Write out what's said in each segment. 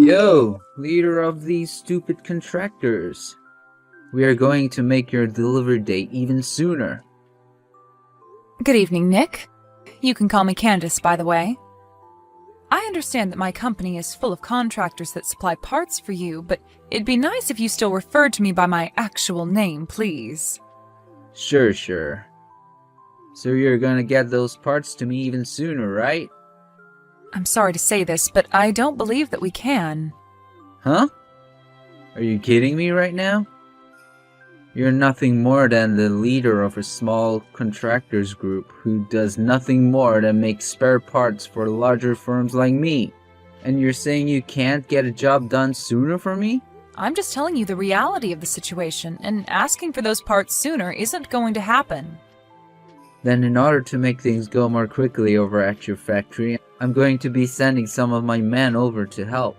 Yo, leader of these stupid contractors. We are going to make your delivery date even sooner. Good evening, Nick. You can call me Candace, by the way. I understand that my company is full of contractors that supply parts for you, but it'd be nice if you still referred to me by my actual name, please. Sure. So you're gonna get those parts to me even sooner, right? I'm sorry to say this, but I don't believe that we can. Huh? Are you kidding me right now? You're nothing more than the leader of a small contractors group who does nothing more than make spare parts for larger firms like me. And you're saying you can't get a job done sooner for me? I'm just telling you the reality of the situation, and asking for those parts sooner isn't going to happen. Then in order to make things go more quickly over at your factory, I'm going to be sending some of my men over to help.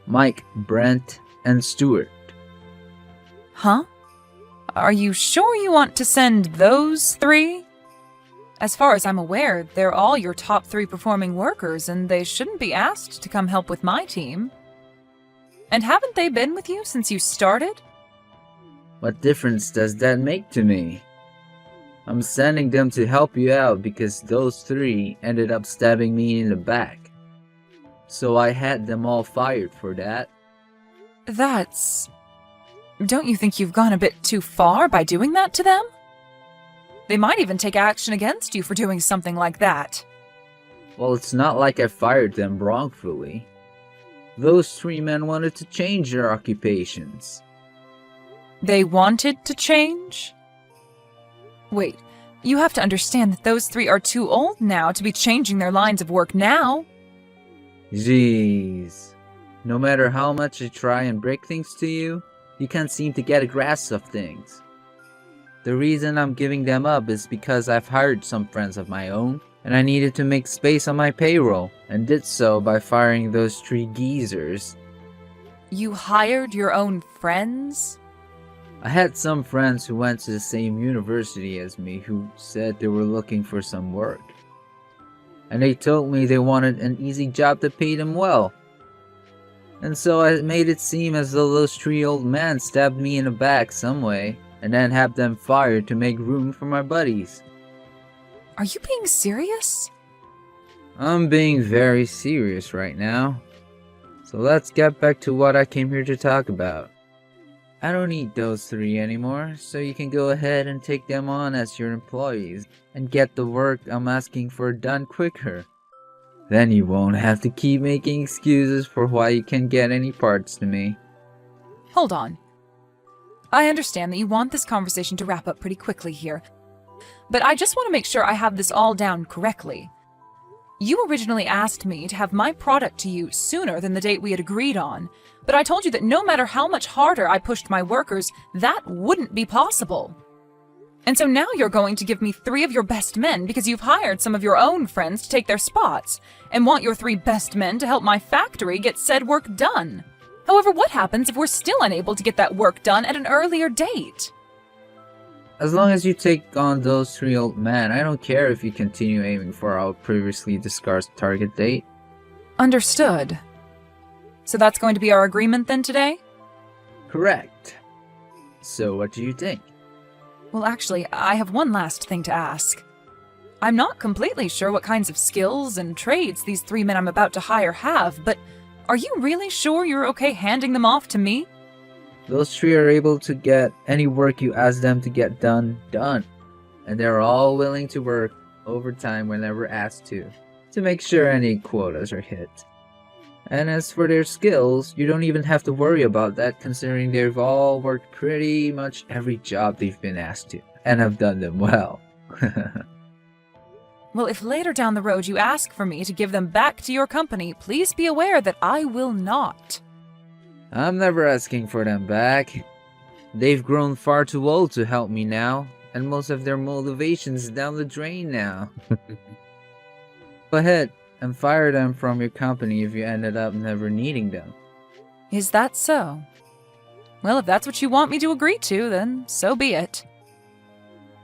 Mike, Brent, and Stuart. Huh? Are you sure you want to send those three? As far as I'm aware, they're all your top 3 performing workers, and they shouldn't be asked to come help with my team. And haven't they been with you since you started? What difference does that make to me? I'm sending them to help you out because those 3 ended up stabbing me in the back. So I had them all fired for that. That's... Don't you think you've gone a bit too far by doing that to them? They might even take action against you for doing something like that. Well, it's not like I fired them wrongfully. Those 3 men wanted to change their occupations. They wanted to change? Wait, you have to understand that those 3 are too old now to be changing their lines of work now. Jeez. No matter how much I try and break things to you, you can't seem to get a grasp of things. The reason I'm giving them up is because I've hired some friends of my own, and I needed to make space on my payroll, and did so by firing those 3 geezers. You hired your own friends? I had some friends who went to the same university as me who said they were looking for some work. And they told me they wanted an easy job that paid them well. And so I made it seem as though those 3 old men stabbed me in the back some way, and then had them fired to make room for my buddies. Are you being serious? I'm being very serious right now. So let's get back to what I came here to talk about. I don't need those 3 anymore, so you can go ahead and take them on as your employees and get the work I'm asking for done quicker. Then you won't have to keep making excuses for why you can't get any parts to me. Hold on. I understand that you want this conversation to wrap up pretty quickly here, but I just want to make sure I have this all down correctly. You originally asked me to have my product to you sooner than the date we had agreed on, but I told you that no matter how much harder I pushed my workers, that wouldn't be possible. And so now you're going to give me 3 of your best men because you've hired some of your own friends to take their spots, and want your 3 best men to help my factory get said work done. However, what happens if we're still unable to get that work done at an earlier date? As long as you take on those 3 old men, I don't care if you continue aiming for our previously discussed target date. Understood. So that's going to be our agreement then today? Correct. So what do you think? Well, actually, I have one last thing to ask. I'm not completely sure what kinds of skills and trades these 3 men I'm about to hire have, but are you really sure you're okay handing them off to me? Those 3 are able to get any work you ask them to get done. And they're all willing to work overtime whenever asked to make sure any quotas are hit. And as for their skills, you don't even have to worry about that considering they've all worked pretty much every job they've been asked to, and have done them well. Well, if later down the road you ask for me to give them back to your company, please be aware that I will not. I'm never asking for them back. They've grown far too old to help me now, and most of their motivation's down the drain now. Go ahead and fire them from your company if you ended up never needing them. Is that so? Well, if that's what you want me to agree to, then so be it.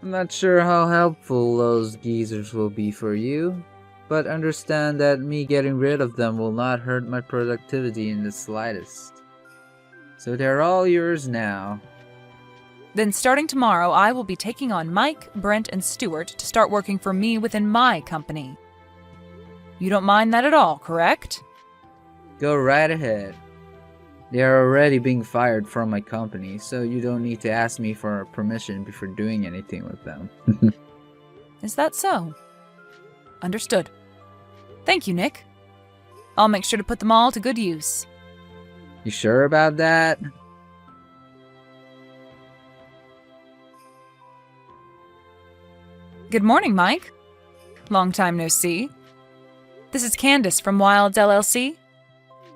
I'm not sure how helpful those geezers will be for you, but understand that me getting rid of them will not hurt my productivity in the slightest. So they're all yours now. Then starting tomorrow, I will be taking on Mike, Brent, and Stuart to start working for me within my company. You don't mind that at all, correct? Go right ahead. They are already being fired from my company, so you don't need to ask me for permission before doing anything with them. Is that so? Understood. Thank you, Nick. I'll make sure to put them all to good use. You sure about that? Good morning, Mike. Long time no see. This is Candace from Wilds LLC.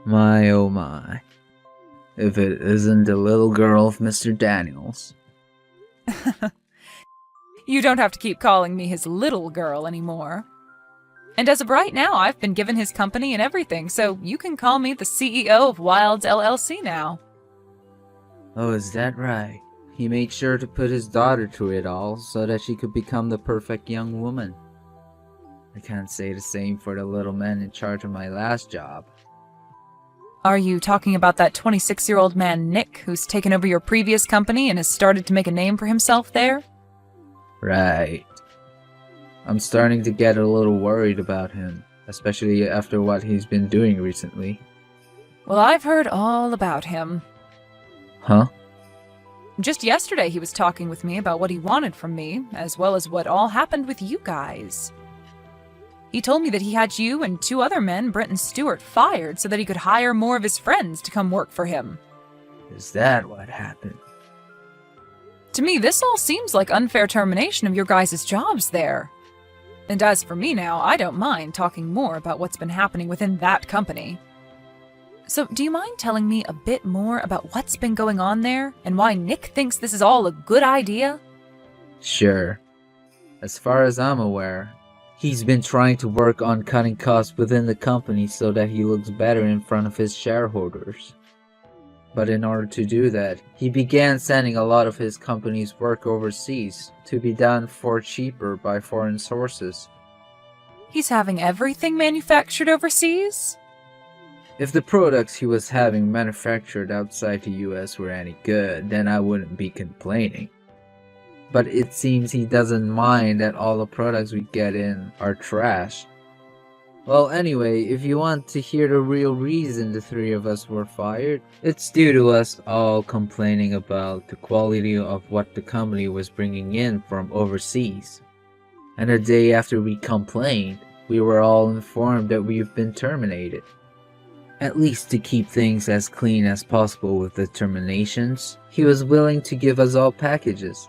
My oh my. If it isn't the little girl of Mr. Daniels. You don't have to keep calling me his little girl anymore. And as of right now, I've been given his company and everything, so you can call me the CEO of Wilds LLC now. Oh, is that right? He made sure to put his daughter through it all so that she could become the perfect young woman. I can't say the same for the little man in charge of my last job. Are you talking about that 26-year-old man, Nick, who's taken over your previous company and has started to make a name for himself there? Right. I'm starting to get a little worried about him, especially after what he's been doing recently. Well, I've heard all about him. Huh? Just yesterday he was talking with me about what he wanted from me, as well as what all happened with you guys. He told me that he had you and 2 other men, Brent and Stuart, fired so that he could hire more of his friends to come work for him. Is that what happened? To me, this all seems like unfair termination of your guys' jobs there. And as for me now, I don't mind talking more about what's been happening within that company. So, do you mind telling me a bit more about what's been going on there, and why Nick thinks this is all a good idea? Sure. As far as I'm aware, he's been trying to work on cutting costs within the company so that he looks better in front of his shareholders. But in order to do that, he began sending a lot of his company's work overseas to be done for cheaper by foreign sources. He's having everything manufactured overseas? If the products he was having manufactured outside the US were any good, then I wouldn't be complaining. But it seems he doesn't mind that all the products we get in are trash. Well, anyway, if you want to hear the real reason the 3 of us were fired, it's due to us all complaining about the quality of what the company was bringing in from overseas. And the day after we complained, we were all informed that we've been terminated. At least to keep things as clean as possible with the terminations, he was willing to give us all packages.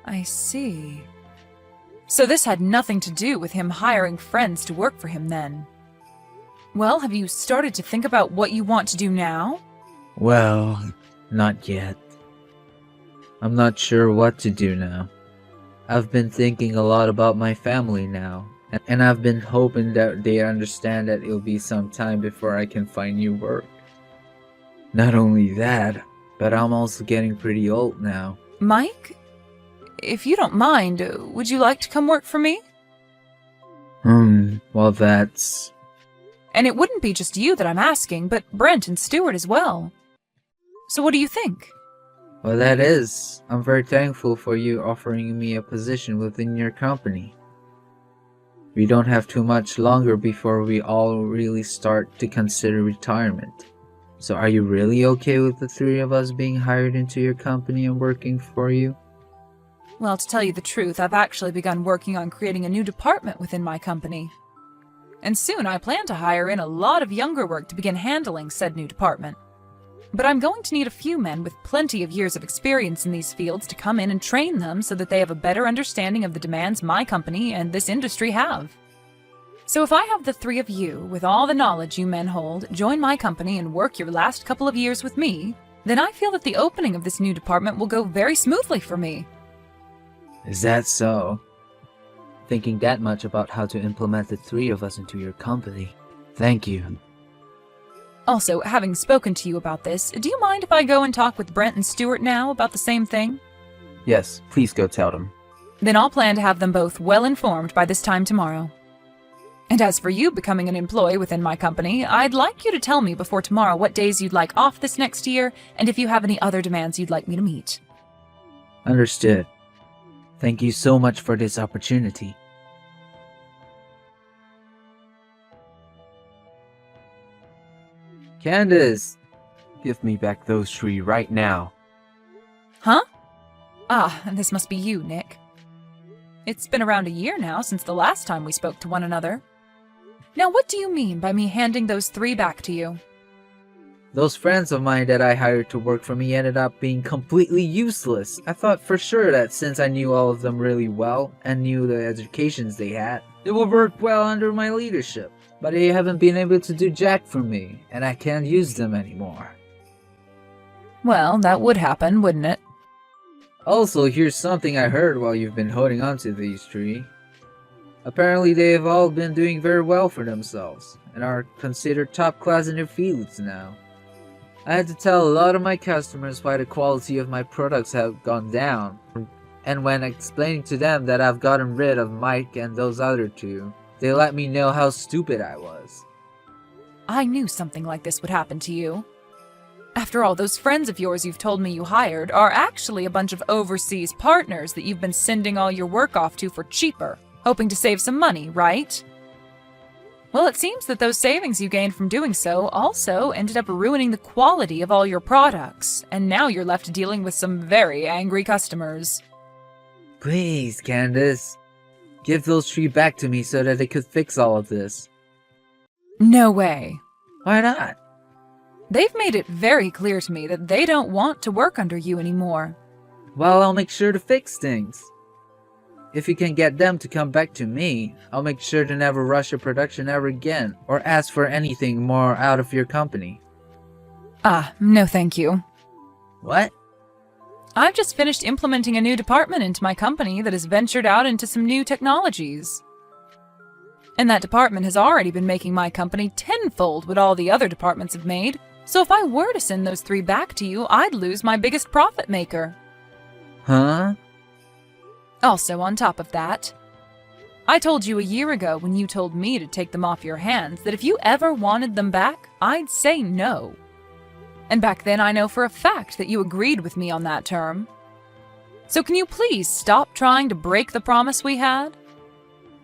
I see. So this had nothing to do with him hiring friends to work for him then. Well, have you started to think about what you want to do now? Well, not yet. I'm not sure what to do now. I've been thinking a lot about my family now, and I've been hoping that they understand that it'll be some time before I can find new work. Not only that, but I'm also getting pretty old now. Mike? If you don't mind, would you like to come work for me? Well that's... And it wouldn't be just you that I'm asking, but Brent and Stuart as well. So what do you think? Well, that is. I'm very thankful for you offering me a position within your company. We don't have too much longer before we all really start to consider retirement. So are you really okay with the 3 of us being hired into your company and working for you? Well, to tell you the truth, I've actually begun working on creating a new department within my company. And soon I plan to hire in a lot of younger work to begin handling said new department. But I'm going to need a few men with plenty of years of experience in these fields to come in and train them so that they have a better understanding of the demands my company and this industry have. So if I have the 3 of you, with all the knowledge you men hold, join my company and work your last couple of years with me, then I feel that the opening of this new department will go very smoothly for me. Is that so? Thinking that much about how to implement the 3 of us into your company. Thank you. Also, having spoken to you about this, do you mind if I go and talk with Brent and Stuart now about the same thing? Yes, please go tell them. Then I'll plan to have them both well informed by this time tomorrow. And as for you becoming an employee within my company, I'd like you to tell me before tomorrow what days you'd like off this next year, and if you have any other demands you'd like me to meet. Understood. Thank you so much for this opportunity. Candace! Give me back those 3 right now. Huh? Ah, this must be you, Nick. It's been around a year now since the last time we spoke to one another. Now what do you mean by me handing those 3 back to you? Those friends of mine that I hired to work for me ended up being completely useless. I thought for sure that since I knew all of them really well and knew the educations they had, they would work well under my leadership. But they haven't been able to do jack for me, and I can't use them anymore. Well, that would happen, wouldn't it? Also, here's something I heard while you've been holding on to these 3. Apparently they have all been doing very well for themselves, and are considered top class in their fields now. I had to tell a lot of my customers why the quality of my products have gone down, and when explaining to them that I've gotten rid of Mike and those other 2, they let me know how stupid I was. I knew something like this would happen to you. After all, those friends of yours you've told me you hired are actually a bunch of overseas partners that you've been sending all your work off to for cheaper, hoping to save some money, right? Well, it seems that those savings you gained from doing so also ended up ruining the quality of all your products, and now you're left dealing with some very angry customers. Please, Candace. Give those 3 back to me so that they could fix all of this. No way. Why not? They've made it very clear to me that they don't want to work under you anymore. Well, I'll make sure to fix things. If you can get them to come back to me, I'll make sure to never rush your production ever again, or ask for anything more out of your company. Ah, no thank you. What? I've just finished implementing a new department into my company that has ventured out into some new technologies. And that department has already been making my company tenfold what all the other departments have made, so if I were to send those 3 back to you, I'd lose my biggest profit maker. Huh? Also, on top of that, I told you a year ago when you told me to take them off your hands that if you ever wanted them back, I'd say no. And back then I know for a fact that you agreed with me on that term. So can you please stop trying to break the promise we had?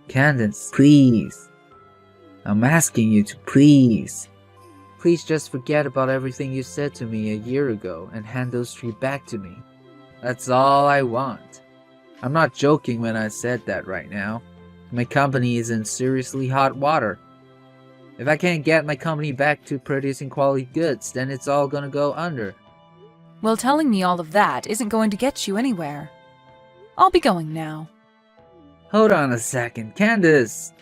Candace, please. I'm asking you to please. Please just forget about everything you said to me a year ago and hand those 3 back to me. That's all I want. I'm not joking when I said that right now. My company is in seriously hot water. If I can't get my company back to producing quality goods, then it's all gonna go under. Well, telling me all of that isn't going to get you anywhere. I'll be going now. Hold on a second, Candace!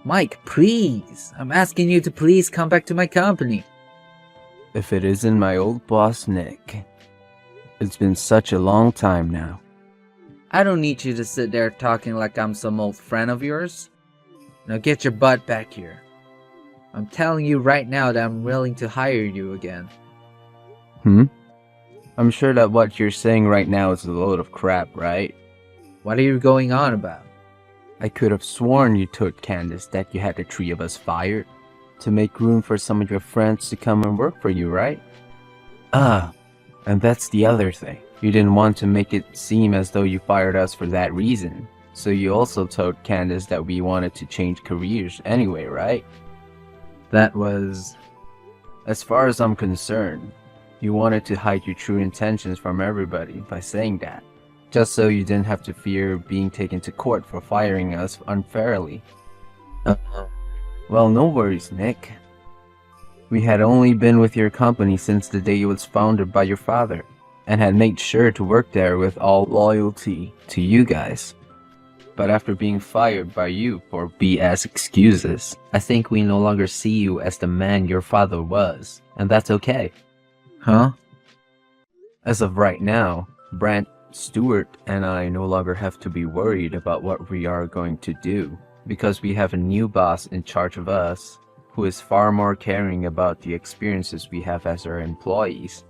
Mike, please! I'm asking you to please come back to my company. If it isn't my old boss, Nick. It's been such a long time now. I don't need you to sit there talking like I'm some old friend of yours. Now get your butt back here. I'm telling you right now that I'm willing to hire you again. I'm sure that what you're saying right now is a load of crap, right? What are you going on about? I could have sworn you told Candace that you had the 3 of us fired to make room for some of your friends to come and work for you, right? And that's the other thing. You didn't want to make it seem as though you fired us for that reason. So you also told Candace that we wanted to change careers anyway, right? That was... As far as I'm concerned, you wanted to hide your true intentions from everybody by saying that. Just so you didn't have to fear being taken to court for firing us unfairly. Well, no worries, Nick. We had only been with your company since the day it was founded by your father, and had made sure to work there with all loyalty to you guys. But after being fired by you for BS excuses, I think we no longer see you as the man your father was, and that's okay. Huh? As of right now, Brant, Stewart, and I no longer have to be worried about what we are going to do, because we have a new boss in charge of us, who is far more caring about the experiences we have as our employees.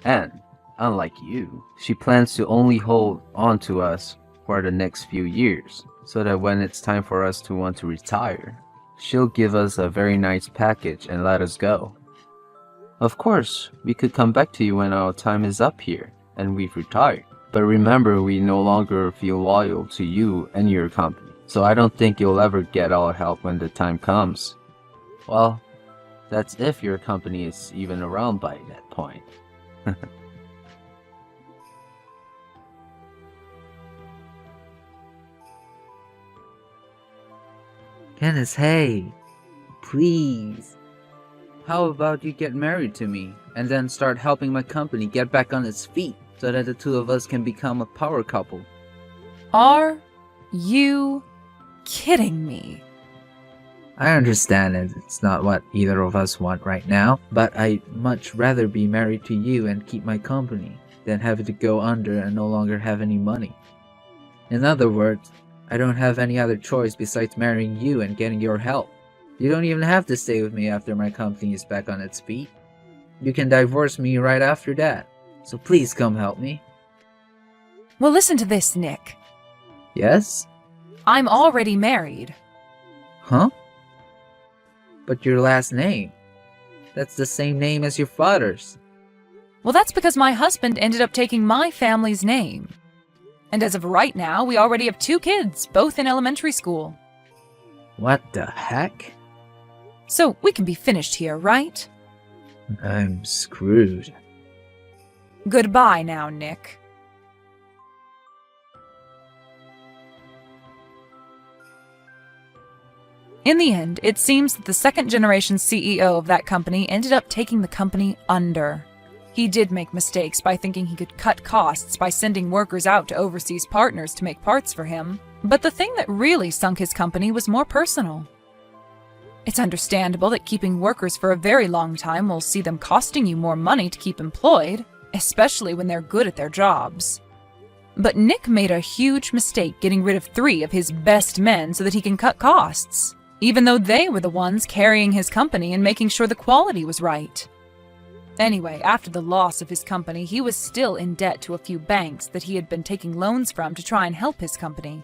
And Unlike you, she plans to only hold on to us for the next few years, so that when it's time for us to want to retire, she'll give us a very nice package and let us go. Of course, we could come back to you when our time is up here and we've retired. But remember, we no longer feel loyal to you and your company, so I don't think you'll ever get our help when the time comes. Well, that's if your company is even around by that point. Kenneth, hey, please. How about you get married to me and then start helping my company get back on its feet so that the two of us can become a power couple? Are you kidding me? I understand it's not what either of us want right now, but I'd much rather be married to you and keep my company than have it go under and no longer have any money. In other words, I don't have any other choice besides marrying you and getting your help. You don't even have to stay with me after my company is back on its feet. You can divorce me right after that. So please come help me. Well, listen to this, Nick. Yes? I'm already married. Huh? But your last name? That's the same name as your father's. Well, that's because my husband ended up taking my family's name. And as of right now, we already have 2 kids, both in elementary school. What the heck? So we can be finished here, right? I'm screwed. Goodbye now, Nick. In the end, it seems that the second-generation CEO of that company ended up taking the company under. He did make mistakes by thinking he could cut costs by sending workers out to overseas partners to make parts for him, but the thing that really sunk his company was more personal. It's understandable that keeping workers for a very long time will see them costing you more money to keep employed, especially when they're good at their jobs. But Nick made a huge mistake getting rid of 3 of his best men so that he can cut costs, even though they were the ones carrying his company and making sure the quality was right. Anyway, after the loss of his company, he was still in debt to a few banks that he had been taking loans from to try and help his company.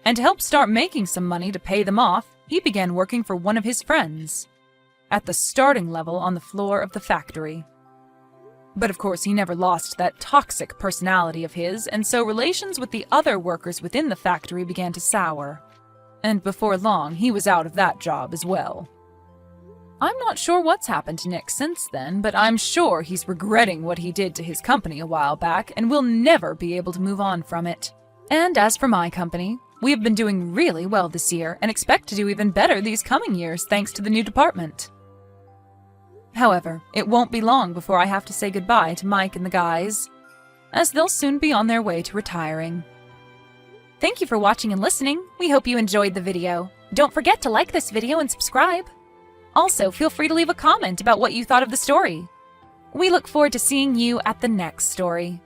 And to help start making some money to pay them off, he began working for one of his friends, at the starting level on the floor of the factory. But of course, he never lost that toxic personality of his, and so relations with the other workers within the factory began to sour. And before long, he was out of that job as well. I'm not sure what's happened to Nick since then, but I'm sure he's regretting what he did to his company a while back and will never be able to move on from it. And as for my company, we have been doing really well this year and expect to do even better these coming years thanks to the new department. However, it won't be long before I have to say goodbye to Mike and the guys, as they'll soon be on their way to retiring. Thank you for watching and listening. We hope you enjoyed the video. Don't forget to like this video and subscribe. Also, feel free to leave a comment about what you thought of the story. We look forward to seeing you at the next story.